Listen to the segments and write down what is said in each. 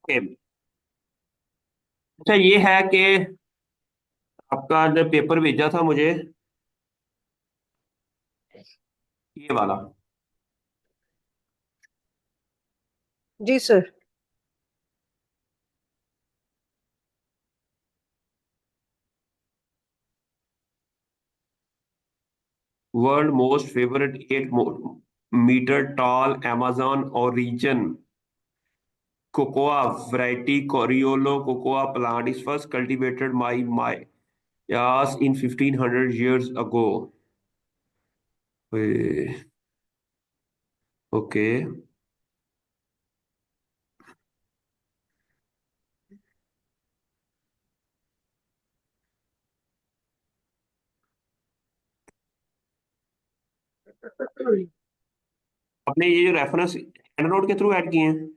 Okay. अच्छा, ये है कि आपका जो पेपर भेजा था मुझे, ये वाला। जी sir. World most favourite 8 metre tall Amazon origin cocoa variety Criollo cocoa plant is first cultivated by Mayas in 1500 years ago। Okay. आपने ये जो रेफरेंस एंड नोट के थ्रू ऐड किए हैं?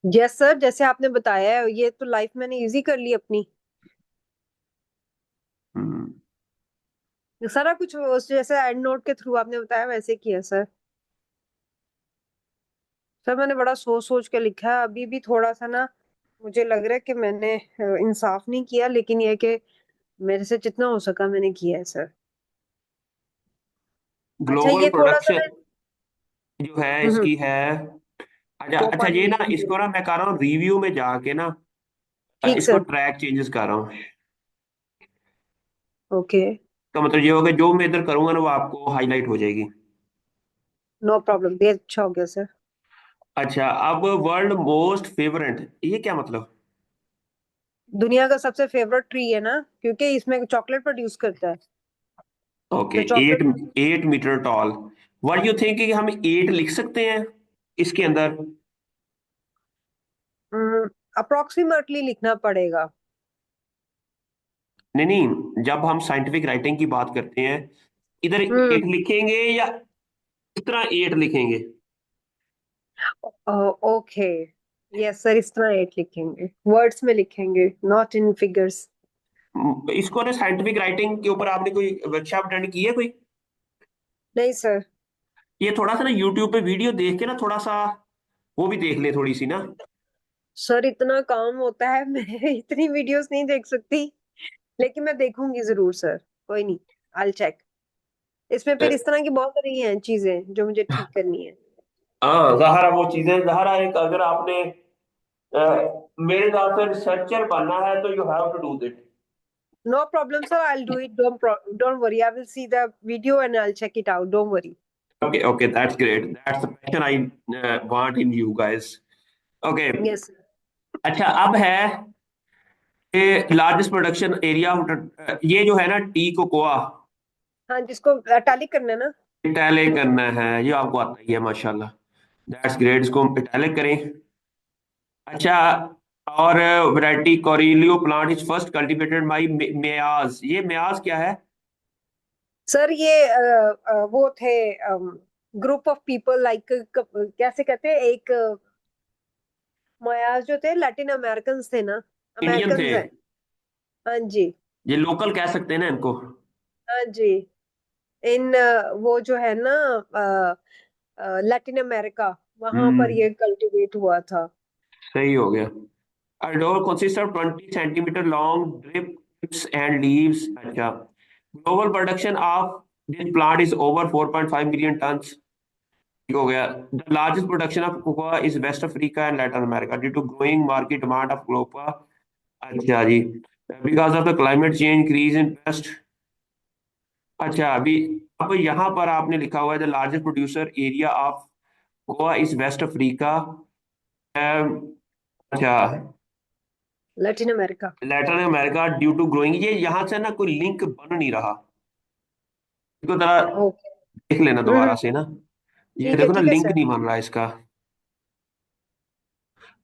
यस सर, जैसे आपने बताया है ये तो लाइफ मैंने इजी कर ली अपनी। हम्म। सारा कुछ जैसे एंड नोट के थ्रू आपने बताया वैसे किया सर। सर मैंने बड़ा सोच सोच के लिखा है, अभी भी थोड़ा सा ना मुझे लग रहा है कि मैंने इंसाफ नहीं किया, लेकिन ये है कि मेरे से जितना हो सका मैंने किया है सर। अच्छा ग्लोबल ये थोड़ा सा प्रोडक्शन मैं। जो है हम्म। इसकी है। अच्छा अच्छा, चौपाल ये ना लीजिए। इसको ना मैं कर रहा हूँ रिव्यू में जाके ना, ठीक इसको सर। ट्रैक चेंजेस कर रहा हूँ। ओके। तो मतलब ये होगा, जो मैं इधर करूंगा ना वो आपको हाईलाइट हो जाएगी। नो प्रॉब्लम, ये अच्छा हो गया सर। अच्छा, अब वर्ल्ड मोस्ट फेवरेट, ये क्या मतलब? दुनिया का सबसे फेवरेट ट्री है ना, क्योंकि इसमें चॉकलेट प्रोड्यूस करता है। ओके। तो eight chocolate. 8 metre tall. What you think कि हम 8 लिख सकते हैं इसके अंदर? अप्रोक्सीमेटली लिखना पड़ेगा। नहीं नहीं, जब हम साइंटिफिक राइटिंग की बात करते हैं, इधर हम्म। 8 लिखेंगे या इस तरह 8 लिखेंगे? ओके। यस सर, इस तरह एट लिखेंगे, वर्ड्स में लिखेंगे, नॉट इन फिगर्स। इसको ना साइंटिफिक राइटिंग के ऊपर आपने कोई वर्कशॉप अटेंड की है कोई? नहीं सर। ये थोड़ा सा ना यूट्यूब पे वीडियो देख के ना थोड़ा सा वो भी देख ले थोड़ी सी ना। सर इतना काम होता है मैं इतनी वीडियोस नहीं देख सकती, लेकिन मैं देखूंगी जरूर सर। कोई नहीं, आई चेक। इसमें फिर इस तरह की बहुत सारी हैं चीजें जो मुझे ठीक करनी है। हाँ जहरा, वो चीजें जहरा, एक अगर आपने मेरे हिसाब से रिसर्चर बनना है तो you have to do that. No problem sir, I will do it, don't worry, I will see the video and I will check it out, don't worry. Okay okay, that's great, that's the passion I want in you guys. Okay. Yes. अच्छा, अब है कि largest production area, ये जो है ना T cocoa, हाँ, जिसको टैली करना है ना। इटैलिक करना है, ये आपको आता ही है माशाल्लाह। दैट्स ग्रेट, इसको इटैलिक करें। अच्छा, और variety Criollo plant is first cultivated by Mayas, ये मेयाज क्या है? सर ये वो थे ग्रुप ऑफ पीपल लाइक, कैसे कहते हैं, एक मयाज जो थे लैटिन अमेरिकन थे ना। इंडियन थे? अमेरिकन है। हाँ जी। ये लोकल कह सकते हैं ना इनको? हाँ जी। इन वो जो है ना लैटिन अमेरिका, वहां पर हम्म। ये कल्टीवेट हुआ था। सही हो गया। Adore consists of 20 centimeter long drip tips and leaves। अच्छा, global production of this plant is over 4.5 million tons। ठीक हो गया। The largest production of cocoa is West Africa and Latin America due to growing market demand of cocoa। अच्छा जी। Because of the climate change increase in pest। अच्छा, अभी अब यहाँ पर आपने लिखा हुआ है the largest producer area of cocoa is West Africa. अच्छा, Latin America. Latin America due to growing, ये यहाँ से ना कोई लिंक बन नहीं रहा, इसको जरा ओके। देख लेना दोबारा से ना। ये देखो ना, ठीक है लिंक सर। नहीं बन रहा इसका।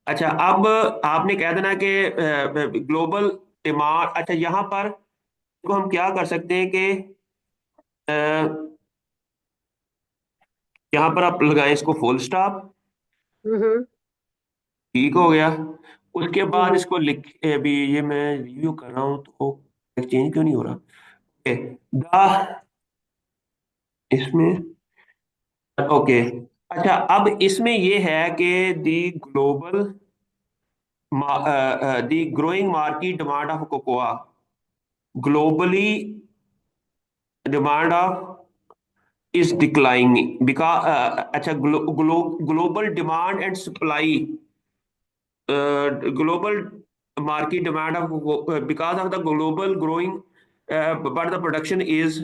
अच्छा, अब आपने कह देना कि ग्लोबल डिमांड, अच्छा यहाँ पर इसको हम क्या कर सकते हैं कि अ, यहाँ पर आप लगाएं इसको फुल स्टॉप। हम्म। ठीक हो गया। उसके बाद हम्म। इसको लिख, अभी ये मैं रिव्यू कर रहा हूँ तो चेंज क्यों नहीं हो रहा? द इसमें, ओके। अच्छा, अब इसमें ये है कि दी global the growing market demand of cocoa globally, demand of is declining because अच्छा global demand and supply, global market demand of because of the global growing, but the production is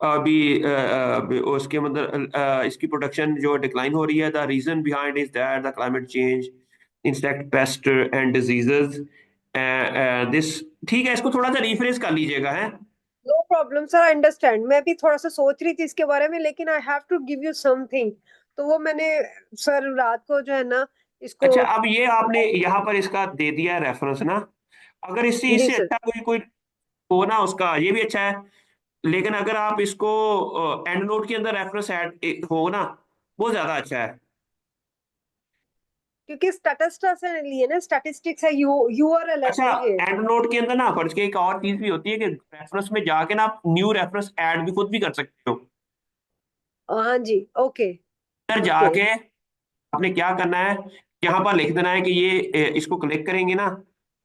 अभी उसके मतलब इसकी प्रोडक्शन जो decline हो रही है, the reason behind is that the climate change, insect pest and diseases this. ठीक है, इसको थोड़ा सा रिफ्रेश कर लीजिएगा है। No problem sir, I understand. मैं भी थोड़ा सा सोच रही थी इसके बारे में, लेकिन I have to give you something. तो वो मैंने सर रात को जो है ना इसको। अच्छा, अब ये आपने यहाँ पर इसका दे दिया है रेफरेंस ना, अगर इससे जी इससे सर। अच्छा कोई कोई हो ना उसका ये भी अच्छा है, लेकिन अगर आप इसको एंड नोट के अंदर रेफरेंस ऐड हो ना, वो ज्यादा अच्छा है। क्योंकि स्टैटिस्टा से लिए ना, स्टैटिस्टिक्स है, यूआरएल है अच्छा, सर ये। एंड नोट के अंदर ना फर्ज के एक और चीज भी होती है कि रेफरेंस में जाके ना आप न्यू रेफरेंस ऐड भी खुद भी कर सकते हो। हाँ जी, ओके। अंदर ओके। जाके आपने क्या करना है, यहाँ पर लिख देना है कि ये इसको क्लिक करेंगे ना,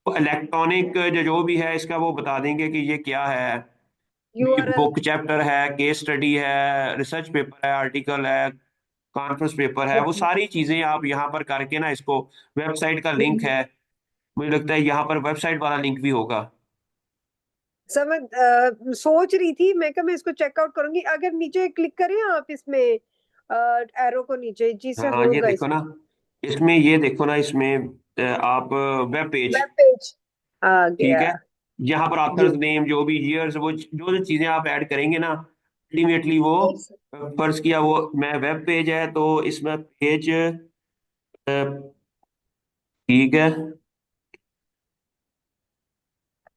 तो इलेक्ट्रॉनिक जो भी है इसका वो बता देंगे कि ये क्या है। ये यूआरएल। बुक चैप्टर है, केस स्टडी है, रिसर्च पेपर है, आर्टिकल है, कॉन्फ्रेंस पेपर है, वो ओके। सारी चीजें आप यहाँ पर करके ना इसको, वेबसाइट का लिंक है, मुझे लगता है यहाँ पर वेबसाइट वाला लिंक भी होगा। सर मैं सोच रही थी, मैं कहा मैं इसको चेकआउट करूंगी। अगर नीचे क्लिक करें आप इसमें एरो को नीचे, जी से हाँ, ये होगा देखो इसमें। ना, इसमें ये देखो ना, इसमें आप वेब पेज, वेब पेज आ ठीक गया। है, यहाँ पर जी। ऑथर्स नेम जो भी ईयर्स, वो जो जो चीजें आप ऐड करेंगे ना, अल्टीमेटली वो ठीक सर। फर्ज किया वो मैं वेब पेज है तो इसमें पेज, ठीक है,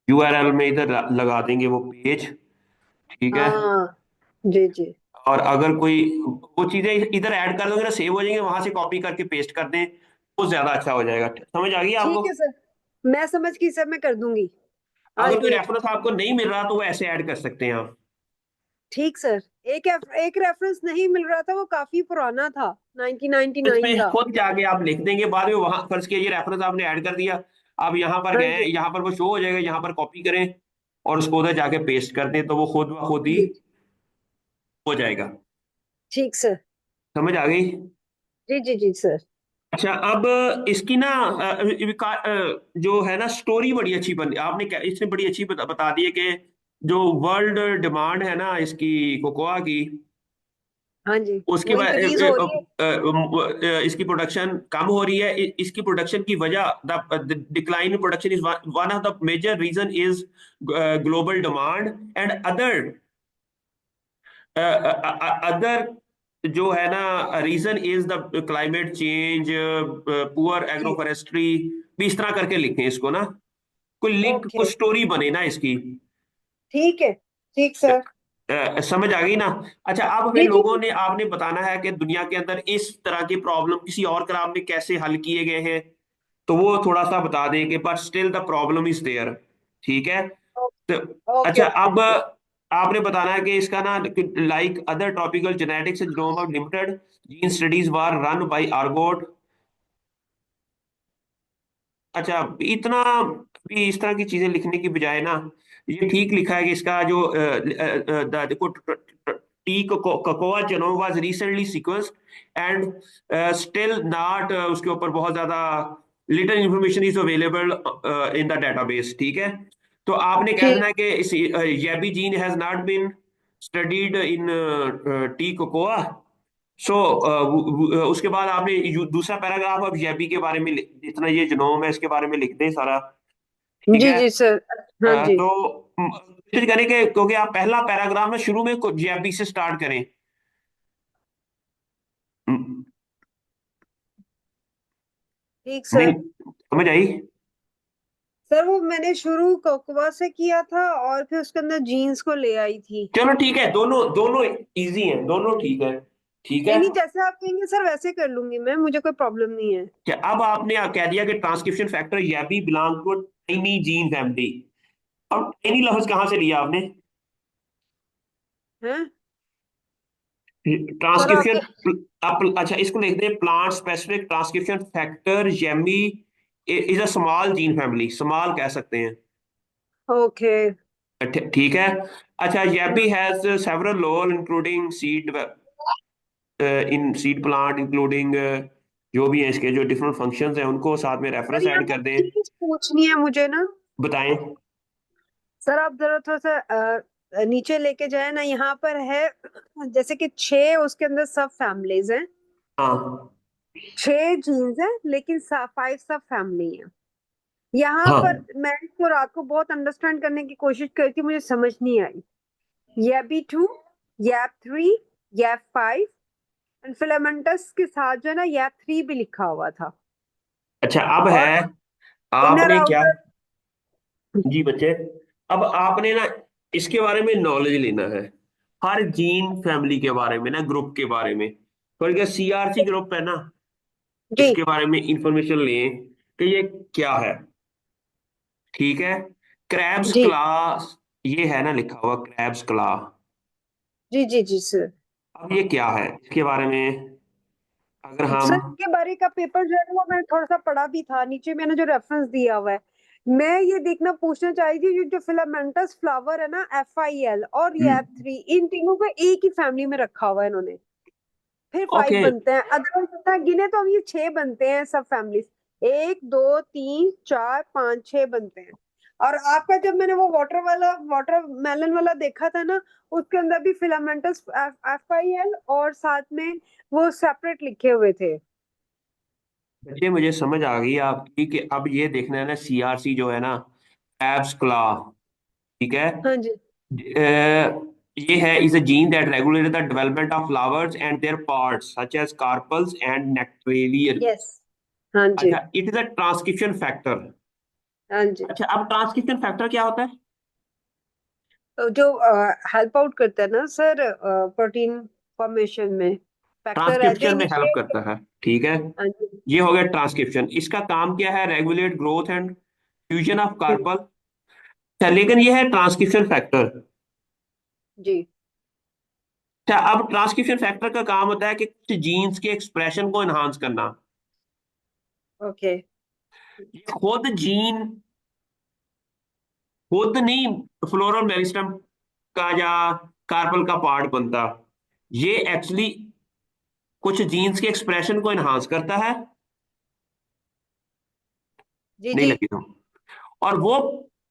यूआरएल में इधर लगा देंगे वो पेज, ठीक है। हाँ जी जी। और अगर कोई वो चीजें इधर ऐड कर दोगे ना, सेव हो जाएंगे, वहां से कॉपी करके पेस्ट कर दें, वो ज्यादा अच्छा हो जाएगा। समझ आ गई आपको? ठीक है सर, मैं समझ गई सर, मैं कर दूंगी। आई अगर कोई डू इट। रेफरेंस आपको नहीं मिल रहा तो वो ऐसे ऐड कर सकते हैं आप। ठीक सर। एक रेफरेंस नहीं मिल रहा था, वो काफी पुराना था, 1999 इसमें का। खुद जाके आप लिख देंगे, बाद में वहां फर्ज किया ये रेफरेंस आपने ऐड कर दिया, आप यहाँ पर हाँ गए, जी। यहाँ पर वो शो हो जाएगा, यहाँ पर कॉपी करें और उसको उधर जाके पेस्ट कर दें, तो वो खुद ब खुद ही जी। हो जाएगा। ठीक सर। समझ आ गई? जी जी जी सर। अच्छा, अब इसकी ना जो है ना स्टोरी बड़ी अच्छी बन, आपने क्या इसने बड़ी अच्छी बता दी है कि जो वर्ल्ड डिमांड है ना इसकी कोकोआ की, हाँ जी, उसके वो बाद इंक्रीज हो रही है। इसकी प्रोडक्शन कम हो रही है। इसकी प्रोडक्शन की वजह, the decline in production is one of the major reason is global demand and other other जो है ना reason is the climate change, poor ठीक। एग्रोफोरेस्ट्री, भी इस तरह करके लिखें इसको ना, कोई लिंक ओके। कोई स्टोरी बने ना इसकी। ठीक है। ठीक सर। समझ आ गई ना? अच्छा, अब फिर जी जी लोगों जी। ने आपने बताना है कि दुनिया के अंदर इस तरह की प्रॉब्लम किसी और क्राम में कैसे हल किए गए हैं, तो वो थोड़ा सा बता दें कि but still the problem is there. ठीक है, तो ओके अच्छा, ओके अब ओके। आपने बताना है कि इसका ना like other topical genetics genome of limited gene studies were run by आर्गोट। अच्छा, इतना भी इस तरह की चीजें लिखने की बजाय ना, ये ठीक लिखा है कि इसका जो देखो, T cocoa genome was recently sequenced and still not, उसके ऊपर बहुत ज्यादा little information is available in the database. ठीक है, तो आपने कह देना ठीक। है कि इस YABI gene has not been studied in T cocoa. So उसके बाद आपने दूसरा पैराग्राफ अब YABI के बारे में जितना ये जीनोम है इसके बारे में लिख दें सारा। ठीक जी है, जी सर। हाँ जी। तो कोशिश करें कि क्योंकि आप पहला पैराग्राफ ना शुरू में YABI से स्टार्ट करें। हम्म, ठीक नहीं, सर। समझ आई? सर वो मैंने शुरू कोकवा से किया था, और फिर उसके अंदर जीन्स को ले आई थी। चलो ठीक है, दोनों दोनों इजी हैं, दोनों ठीक है। ठीक है, नहीं नहीं, जैसे आप कहेंगे सर वैसे कर लूंगी मैं, मुझे कोई प्रॉब्लम नहीं है। क्या अब आपने कह दिया कि transcription factor YABI belong to tiny gene family. अब टाइनी लफ्ज कहाँ से लिया आपने? हैं सर आपके। ट्रांसक्रिप्शन, आप अच्छा इसको लिख दें, plant specific transcription factor YAMI is a small gene family, small कह सकते हैं। ओके। ठीक है। अच्छा, YAPI has several role including seed, in seed plant, including जो भी है इसके जो डिफरेंट फंक्शंस हैं उनको साथ में सर रेफरेंस यहाँ ऐड पे कर दें। चीज पूछनी है मुझे ना। बताएं। सर आप जरा थोड़ा सा नीचे लेके जाए ना, यहाँ पर है जैसे कि 6 उसके अंदर सब फैमिलीज हैं। हाँ 6 जीन्स हैं लेकिन 5 सब फैमिली है। यहाँ पर हाँ। मैं इसको रात को बहुत अंडरस्टैंड करने की कोशिश करी थी, मुझे समझ नहीं आई। YAP2, YAP3, YAP5 and filamentous के साथ जो है ना YAP3 भी लिखा हुआ था। अच्छा अब और है, इनर आपने क्या, आउटर। जी बच्चे, अब आपने ना इसके बारे में नॉलेज लेना है, हर जीन फैमिली के बारे में ना, ग्रुप के बारे में। तो क्या CRC ग्रुप है ना, जी इसके बारे में इंफॉर्मेशन लें कि ये क्या है। ठीक है। क्रैब्स जी क्लास, ये है ना लिखा हुआ क्रैब्स क्लास। जी जी जी सर। अब ये क्या है इसके बारे में अगर हम। सर के बारे का पेपर जो है ना वो मैंने थोड़ा सा पढ़ा भी था, नीचे मैंने जो रेफरेंस दिया हुआ है। मैं ये देखना पूछना चाह रही थी, ये जो फिलामेंटस फ्लावर है ना FIL और YAP3, इन तीनों को एक ही फैमिली में रखा हुआ है इन्होंने। फिर 5 ओके। बनते हैं, अदरवाइज गिने तो हम ये 6 बनते हैं सब फैमिलीज। 1 2 3 4 5 6 बनते हैं। और आपका जब मैंने वो वाटर मेलन वाला देखा था ना, उसके अंदर भी फिलामेंटस FIL और साथ में वो सेपरेट लिखे हुए थे। बच्चे मुझे समझ आ गई आपकी कि अब ये देखना है ना CRC जो है ना, क्रैब्स क्लास। ठीक है। हाँ जी। ये है is a gene that regulate the development of flowers and their parts such as carpels and nectarial. Yes. हाँ जी। अच्छा, it is a transcription factor. हाँ जी। अच्छा, अब ट्रांसक्रिप्शन फैक्टर क्या होता है? तो जो हेल्प आउट करता है ना सर प्रोटीन फॉर्मेशन में, फैक्टर है जो ट्रांसक्रिप्शन में हेल्प इनिशिएट। करता है, ठीक है। हाँ जी। ये हो गया ट्रांसक्रिप्शन, इसका काम क्या है? Regulate growth and fusion of hmm, carbon. लेकिन ये है ट्रांसक्रिप्शन फैक्टर। जी। अच्छा, अब ट्रांसक्रिप्शन फैक्टर का काम होता है कि कुछ जीन्स के एक्सप्रेशन को एनहांस करना। ओके। ये खुद जीन, खुद नहीं फ्लोरल मेरिस्टम का या कार्पल का पार्ट बनता, ये एक्चुअली कुछ जीन्स के एक्सप्रेशन को एनहांस करता है। जी नहीं जी। लगी तो, और वो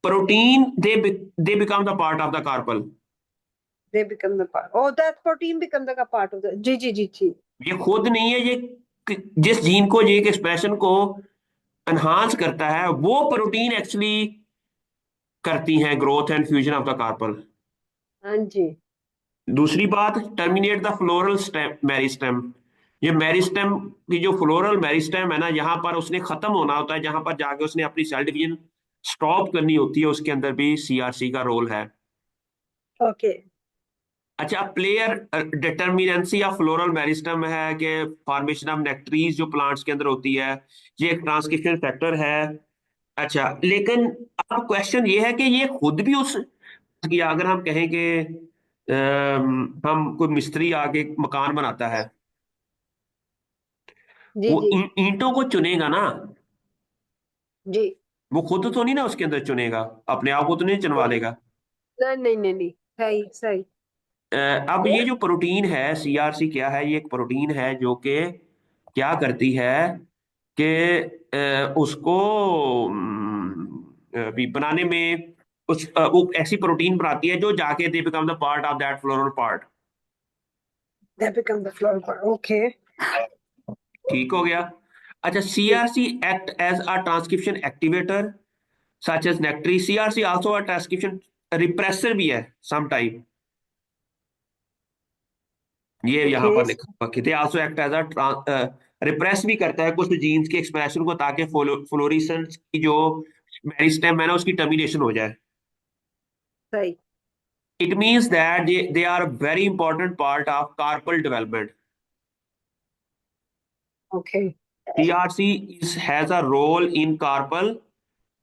protein they become the part of the carpel. They become the part, oh that protein become the part of the, जी जी जी जी। ये खुद नहीं है, ये जिस जीन को ये एक्सप्रेशन को एनहांस करता है वो प्रोटीन एक्चुअली करती हैं growth and fusion of the carpel. हाँ जी। दूसरी बात, terminate the floral stem meristem. ये मेरिस्टेम की जो फ्लोरल मेरिस्टेम है ना, यहाँ पर उसने खत्म होना होता है, जहां पर जाके उसने अपनी सेल डिवीजन स्टॉप करनी होती है, उसके अंदर भी CRC का रोल है। ओके। अच्छा, प्लेयर डिटर्मिनेंसी ऑफ फ्लोरल मेरिस्टम है कि फॉर्मेशन ऑफ नेक्ट्रीज जो प्लांट्स के अंदर होती है, ये एक ट्रांसक्रिप्शन फैक्टर है। अच्छा, लेकिन अब क्वेश्चन ये है कि ये खुद भी उस, या अगर हम कहें कि हम कोई मिस्त्री आके एक मकान बनाता है, जी वो जी ईंटों को चुनेगा ना, जी। वो खुद तो नहीं ना उसके अंदर चुनेगा, अपने आप को तो नहीं चुनवा नहीं लेगा। नहीं नहीं नहीं नहीं, सही सही। अब ये जो प्रोटीन है CRC क्या है? ये एक प्रोटीन है जो कि क्या करती है कि उसको अभी बनाने में वो ऐसी प्रोटीन बनाती है जो जाके they become the part of that floral part. They become the floor part, okay. ठीक हो गया। अच्छा, जी। CRC act as a transcription activator such as nectary. CRC also a transcription repressor भी है सम टाइम। ये यहाँ ओके। पर लिखा हुआ कि they also act as a repress भी करता है कुछ जीन्स के एक्सप्रेशन को, ताकि फ्लोरिसेंस की जो मेरिस्टेम है ना उसकी टर्मिनेशन हो जाए। सही। It means that they are very important part of carpel development. Okay. CRC has a role in carpel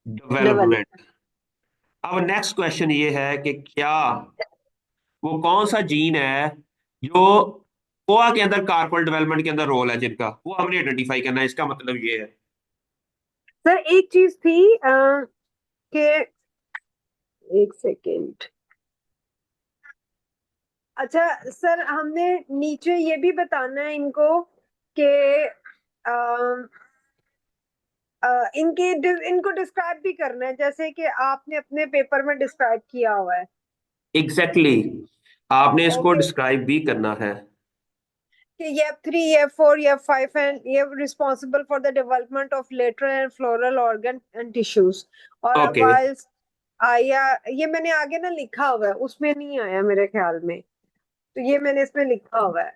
develop. Development. अब नेक्स्ट क्वेश्चन ये है कि क्या वो कौन सा जीन है जो कोआ के अंदर कार्पल डेवलपमेंट के अंदर रोल है, जिनका वो हमने आइडेंटिफाई करना है, इसका मतलब ये है। सर एक चीज थी कि एक सेकेंड। अच्छा सर, हमने नीचे ये भी बताना है इनको कि इनको डिस्क्राइब भी करना है, जैसे कि आपने अपने पेपर में डिस्क्राइब किया हुआ है। Exactly exactly. आपने इसको ओके, डिस्क्राइब भी करना है। कि F3, F4, F5 एंड ये responsible for the development of lateral and floral organ and tissues. और ओके वाइल्स आया, ये मैंने आगे ना लिखा हुआ है, उसमें नहीं आया मेरे ख्याल में, तो ये मैंने इसमें लिखा हुआ है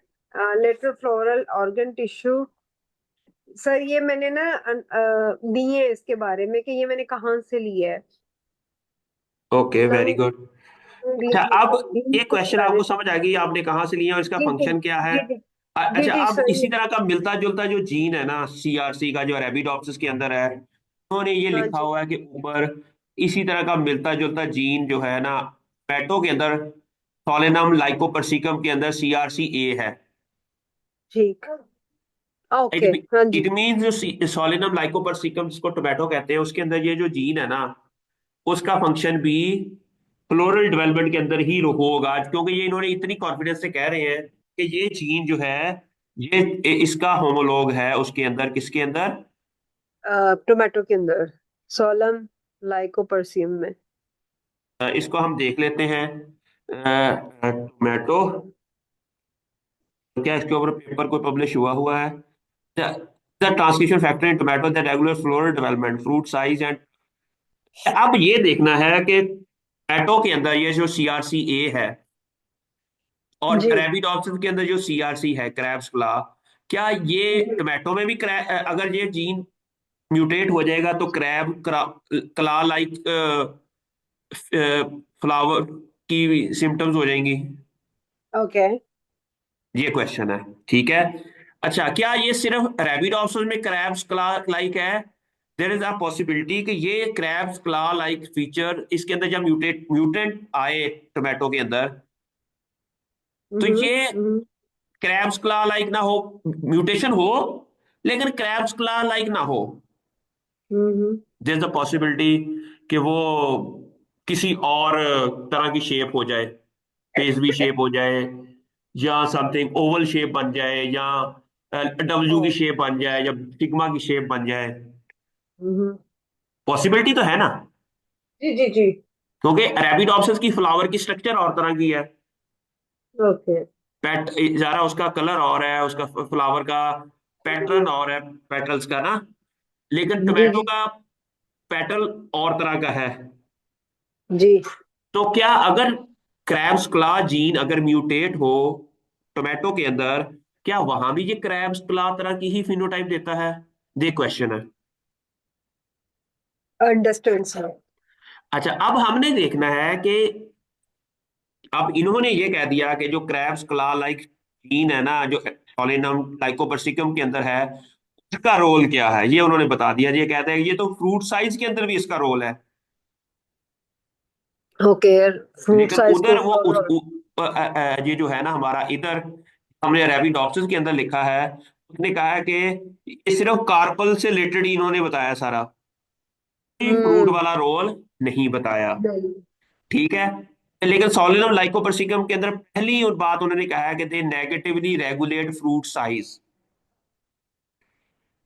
lateral floral organ tissue. Sir ये मैंने ना दिए हैं इसके बारे में कि ये मैंने कहाँ से लिया है। Okay, very lung, good. अच्छा, अब ये क्वेश्चन आपको समझ आ गई, आपने कहाँ से लिया और इसका जी जी फंक्शन क्या है। जी जी जी अच्छा, जी अब सर। इसी तरह का मिलता जुलता जो जीन है ना सीआरसी का, जो अरेबिडोप्सिस के अंदर है, उन्होंने ये हाँ लिखा जी हुआ है कि ऊपर इसी तरह का मिलता जुलता जीन जो है ना टोमेटो के अंदर सोलेनम लाइकोपर्सिकम के अंदर सीआरसी ए है। ठीक। इट ओके हाँ जी। इट मीन जो सोलेनम लाइकोपर्सिकम जिसको टोमेटो कहते हैं उसके अंदर ये जो जीन है ना उसका फंक्शन भी फ्लोरल डेवलपमेंट के अंदर ही होगा, क्योंकि ये इन्होंने इतनी कॉन्फिडेंस से कह रहे हैं कि ये जीन जो है ये इसका होमोलॉग है उसके अंदर, किसके अंदर। टोमेटो के अंदर सोलम लाइकोपर्सियम में। इसको हम देख लेते हैं। टोमेटो, क्या इसके ऊपर पेपर कोई पब्लिश हुआ हुआ है। The transcription factor in tomato that regular floral development fruit size and. अब ये देखना है कि टोमेटो के अंदर ये जो सीआरसी ए है और जी अरेबिडोप्सिस के अंदर जो सीआरसी है क्रैब्स क्ला, क्या ये जी टोमेटो में भी अगर ये जीन म्यूटेट हो जाएगा तो क्ला लाइक फ्लावर की सिम्टम्स हो जाएंगी। ओके। ये क्वेश्चन है, ठीक है। अच्छा, क्या ये सिर्फ रैबिडोप्सिस में क्रैब्स क्ला लाइक है। देयर इज अ पॉसिबिलिटी कि ये क्रैब्स क्ला लाइक फीचर इसके अंदर जब म्यूटेंट आए टोमेटो के अंदर, तो हम्म ये हम्म क्रैब्स क्ला लाइक ना हो, म्यूटेशन हो लेकिन क्रैब्स क्ला लाइक ना हो। हम्म देयर इज अ पॉसिबिलिटी कि वो किसी और तरह की शेप हो जाए, पेसवी शेप हो जाए, या समथिंग ओवल शेप बन जाए, या डब्ल्यू की ओ, शेप बन जाए, या सिग्मा की शेप बन जाए। हम्म पॉसिबिलिटी तो है ना, जी जी जी। क्योंकि अरेबिडोप्सिस की फ्लावर की स्ट्रक्चर और तरह की है, ओके। पेट जरा उसका कलर और है, उसका फ्लावर का पैटर्न और है, पेटल्स का ना, लेकिन जी टोमेटो जी का पेटल और तरह का है। जी। तो क्या अगर क्रैब्स क्ला जीन अगर म्यूटेट हो टोमेटो के अंदर, क्या वहां भी ये क्रैब्स क्ला तरह की ही फिनोटाइप देता है। ये क्वेश्चन है। Understand sir. अच्छा, अब हमने देखना है कि अब इन्होंने ये कह दिया कि जो क्रैब्स क्ला लाइक जीन है ना जो सोलेनम लाइकोपर्सिकम के अंदर है, उसका रोल क्या है ये उन्होंने बता दिया। ये कहते हैं कि ये तो फ्रूट साइज के अंदर भी इसका रोल है, ओके, फ्रूट लेकिन साइज को उधर वो फॉलो। ये जो है ना हमारा इधर हमने अरेबिडोप्सिस के अंदर लिखा है, उसने कहा है कि ये सिर्फ कार्पल से रिलेटेड इन्होंने बताया सारा, फ्रूट हम्म वाला रोल नहीं बताया, नहीं। ठीक है। लेकिन सोलिनम लाइकोपर्सिकम के अंदर पहली बात उन्होंने कहा है कि they negatively regulate fruit size,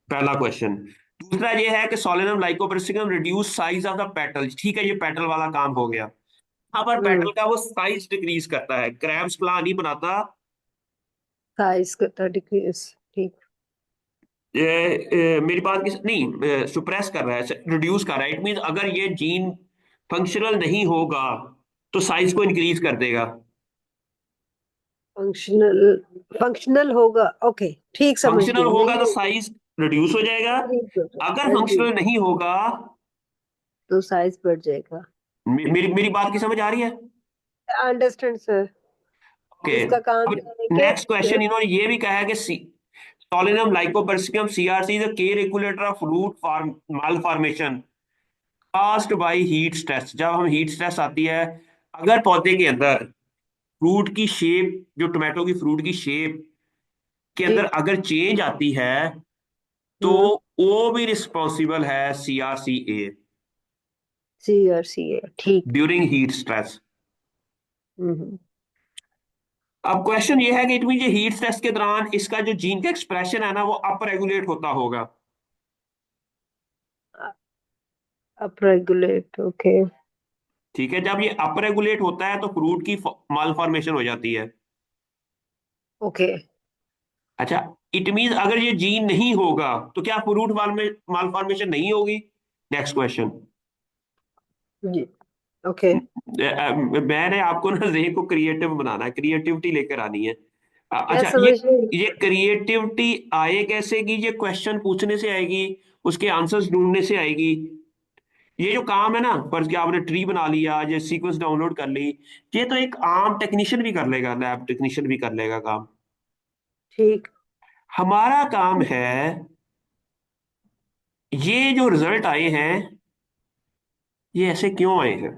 पहला क्वेश्चन। दूसरा ये है कि Solanum lycopersicum reduce size of the petal, ठीक है, ये पेटल वाला काम हो गया। यहाँ पर हम्म पेटल का वो साइज डिक्रीज करता है, क्रैब्स प्ला नहीं बनाता। साइज का 30 ठीक। मेरी बात किस नहीं, सुप्रेस कर रहा है, रिड्यूस कर रहा है, इट मीन अगर ये जीन फंक्शनल नहीं होगा तो साइज को इंक्रीज कर देगा। फंक्शनल, फंक्शनल होगा, ओके ठीक, समझ फंक्शनल गई होगा नहीं तो होगा। साइज रिड्यूस हो जाएगा, ठीक हो जाएगा, अगर हाँ जी। फंक्शनल नहीं होगा। तो साइज बढ़ जाएगा। मेरी मेरी बात की समझ आ रही है। Understand sir. ओके, इसका काम अब क्या है कि नेक्स्ट क्वेश्चन इन्होंने ये भी कहा है कि Solanum lycopersicum CRC is a key regulator of root form malformation caused by heat stress. जब हम हीट स्ट्रेस आती है, अगर पौधे के अंदर फ्रूट की शेप, जो टोमेटो की फ्रूट की शेप के जी अंदर अगर चेंज आती है, तो वो भी रिस्पॉन्सिबल है CRCA CRCA, ठीक। During heat stress. हम्म। अब क्वेश्चन ये है कि इट मीन ये हीट स्ट्रेस के दौरान इसका जो जीन का एक्सप्रेशन है ना वो अप रेगुलेट होता होगा। Up regulate, okay. ठीक है, जब ये अप रेगुलेट होता है तो फ्रूट की माल फॉर्मेशन हो जाती है। ओके। अच्छा, इट मीन अगर ये जीन नहीं होगा तो क्या फ्रूट माल फॉर्मेशन नहीं होगी? Next question. जी। ओके। मैंने आपको ना जेह को क्रिएटिव बनाना है, क्रिएटिविटी लेकर आनी है। मैं अच्छा, समझ रही हूँ। ये क्रिएटिविटी आए कैसे कि ये क्वेश्चन पूछने से आएगी, उसके आंसर्स ढूंढने से आएगी। ये जो काम है ना, फर्ज किया आपने ट्री बना लिया, ये सीक्वेंस डाउनलोड कर ली, ये तो एक आम टेक्नीशियन भी कर लेगा, लैब टेक्नीशियन भी कर लेगा काम। ठीक। हमारा काम है ये जो रिजल्ट आए हैं ये ऐसे क्यों आए हैं।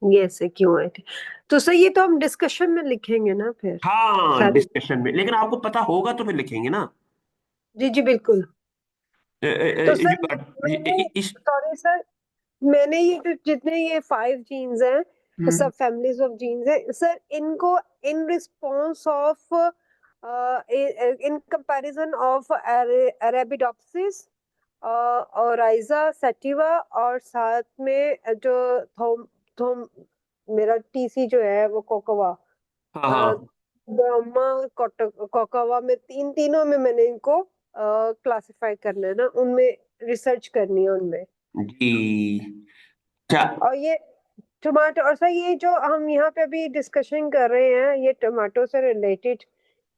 ये ऐसे क्यों आए थे? तो सर ये तो हम डिस्कशन में लिखेंगे ना फिर, हाँ, सारी। डिस्कशन में, लेकिन आपको पता होगा तो फिर लिखेंगे ना। जी जी बिल्कुल। तो सर मैंने, इस सॉरी सर, मैंने ये जो जितने ये 5 जीन्स हैं, सब फैमिलीज ऑफ जीन्स हैं सर, इनको in response of, in comparison of Arabidopsis और राइजा सैटिवा, और साथ में जो थोम थोम मेरा टीसी जो है वो कोकोवा, हाँ हाँ ब्रह्मा, कोकोवा में, तीनों में मैंने इनको क्लासिफाई करना है ना, उनमें रिसर्च करनी है उनमें। जी। अच्छा, और ये टमाटो, और सर ये जो हम यहाँ पे अभी डिस्कशन कर रहे हैं ये टमाटो से रिलेटेड,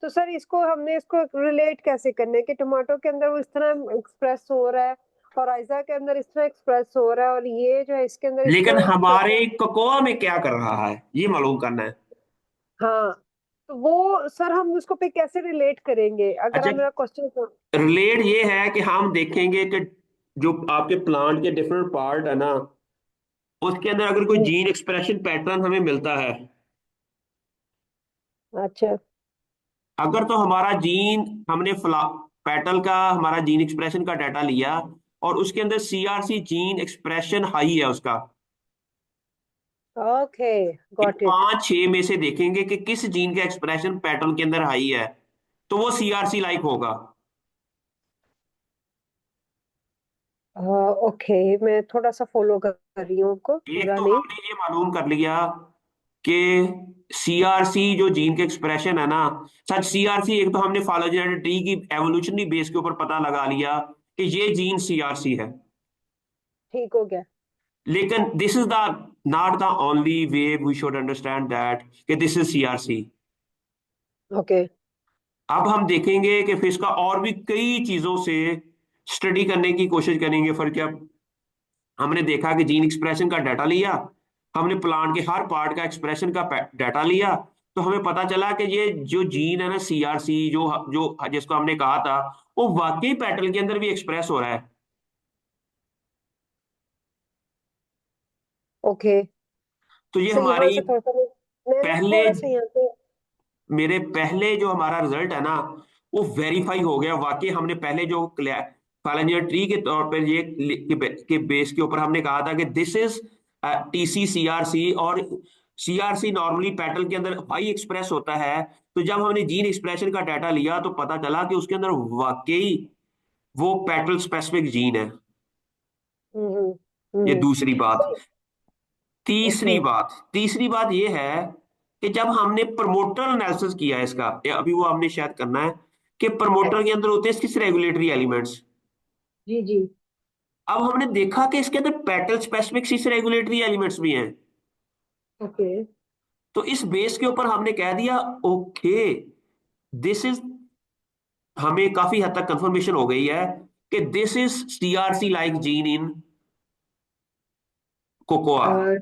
तो सर इसको हमने इसको रिलेट कैसे करना है कि टमाटो के अंदर वो इस तरह एक्सप्रेस हो रहा है, और आइजा के अंदर इस तरह एक्सप्रेस हो रहा है, और ये जो है इसके अंदर इस लेकिन तरह एक्सप्रेस हमारे हो। कोकोआ में क्या कर रहा है ये मालूम करना है। हाँ, तो वो सर हम उसको पे कैसे रिलेट करेंगे, अगर अच्छा, आप मेरा क्वेश्चन। रिलेट ये है कि हम देखेंगे कि जो आपके प्लांट के डिफरेंट पार्ट है ना, उसके अंदर अगर कोई जीन एक्सप्रेशन पैटर्न हमें मिलता है, अच्छा। अगर तो हमारा जीन, हमने पेटल का हमारा जीन एक्सप्रेशन का डाटा लिया और उसके अंदर CRC जीन एक्सप्रेशन हाई है उसका, ओके, इन गॉट इट। 5-6 में से देखेंगे कि किस जीन का एक्सप्रेशन पैटर्न के अंदर हाई है, तो वो CRC लाइक होगा। ओके, मैं थोड़ा सा फॉलो कर रही हूँ आपको, एक पूरा तो नहीं। हमने ये मालूम कर लिया कि CRC जो जीन के एक्सप्रेशन है ना, सच CRC एक तो हमने फाइलोजेनेटिक ट्री की एवोल्यूशनरी बेस के ऊपर पता लगा लिया कि ये जीन CRC है। ठीक हो गया। लेकिन this is the not the only way we should understand that कि दिस इज CRC। ओके। अब हम देखेंगे कि फिर इसका और भी कई चीजों से स्टडी करने की कोशिश करेंगे। फॉर क्या, हमने देखा कि जीन एक्सप्रेशन का डाटा लिया, हमने प्लांट के हर पार्ट का एक्सप्रेशन का डाटा लिया, तो हमें पता चला कि ये जो जीन है ना CRC, जो जो जिसको हमने कहा था, वो वाकई पैटर्न के अंदर भी एक्सप्रेस हो रहा है। ओके। तो ये सर यहाँ हमारी से थोड़ा सा मैंने पहले, थोड़ा सा यहाँ पे। मेरे पहले जो हमारा रिजल्ट है ना वो वेरीफाई हो गया। वाकई हमने पहले जो फाइलेंजियर ट्री के तौर पर ये के बेस के ऊपर हमने कहा था कि दिस इज TC CRC, और CRC नॉर्मली पैटर्न के अंदर हाई एक्सप्रेस होता है। तो जब हमने जीन एक्सप्रेशन का डाटा लिया तो पता चला कि उसके अंदर वाकई वो पैटर्न स्पेसिफिक जीन है। हम्म। ये हम्म। दूसरी बात। सर। ओके। तीसरी बात ये है कि जब हमने प्रमोटर एनालिसिस किया है इसका, या अभी वो हमने शायद करना है, कि प्रमोटर के अंदर होते हैं किस रेगुलेटरी एलिमेंट्स। जी जी। अब हमने देखा कि इसके अंदर petal specific cis regulatory elements भी हैं। ओके। तो इस बेस के ऊपर हमने कह दिया ओके, दिस इज, हमें काफी हद तक कंफर्मेशन हो गई है कि this is CRC like gene in cocoa. और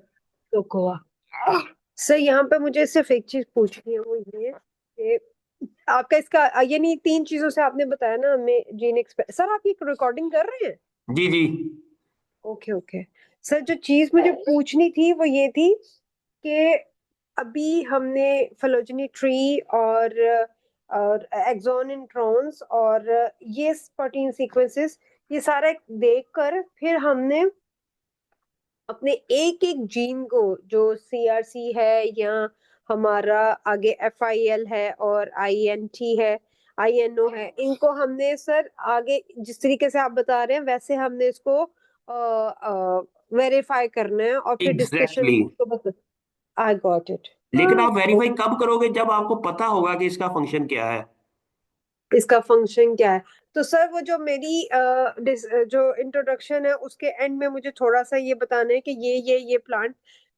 कोकोआ। सर यहाँ पे मुझे सिर्फ एक चीज पूछनी है, वो ये कि आपका इसका ये नहीं, 3 चीजों से आपने बताया ना हमें जीन एक्सप्रेस। सर आप ये रिकॉर्डिंग कर रहे हैं? जी जी। Okay okay. सर जो चीज मुझे पूछनी थी वो ये थी कि अभी हमने फिलोजेनी ट्री और और एक्सॉन इंट्रॉन्स और ये प्रोटीन सीक्वेंसेस, ये सारा देखकर फिर हमने अपने एक एक जीन को, जो सीआरसी है या हमारा आगे एफआईएल है और आईएनटी है, आईएनओ है, इनको हमने सर आगे जिस तरीके से आप बता रहे हैं वैसे हमने इसको वेरीफाई करना है और फिर डिस्कशन एग्जैक्टली। तो बस। I got it. लेकिन आप वेरीफाई कब करोगे, जब आपको पता होगा कि इसका फंक्शन क्या है। इसका फंक्शन क्या है? तो सर वो जो मेरी जो इंट्रोडक्शन है उसके एंड में मुझे थोड़ा सा ये बताना है कि ये प्लांट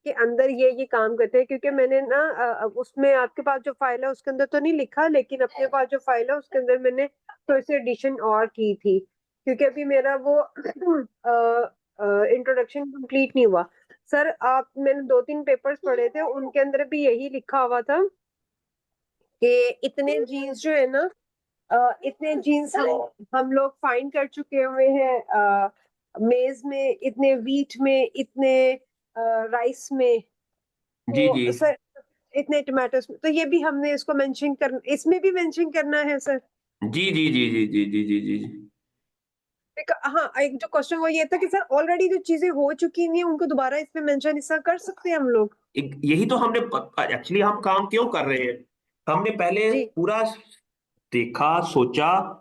के अंदर ये काम करते हैं, क्योंकि मैंने ना उसमें आपके पास जो फाइल है उसके अंदर तो नहीं लिखा, लेकिन अपने पास जो फाइल है उसके अंदर मैंने थोड़ी सी एडिशन और की थी, क्योंकि अभी मेरा वो इंट्रोडक्शन कंप्लीट नहीं हुआ। सर आप, मैंने 2-3 पेपर्स पढ़े थे, उनके अंदर भी यही लिखा हुआ था कि इतने जीन्स जो है ना, इतने जीन्स हम लोग फाइंड कर चुके हुए हैं मेज में, इतने वीट में, इतने राइस में, जी जी तो सर इतने टमाटोस में, तो ये भी हमने इसको मेंशन कर, इसमें भी मेंशन करना है सर? जी जी जी जी जी जी जी जी जी। हाँ, एक जो क्वेश्चन वो ये था कि सर ऑलरेडी जो चीजें हो चुकी हैं उनको दोबारा इसमें मेंशन इसका कर सकते हैं हम लोग? यही तो हमने एक्चुअली हम काम क्यों कर रहे हैं। हमने पहले जी। पूरा देखा, सोचा,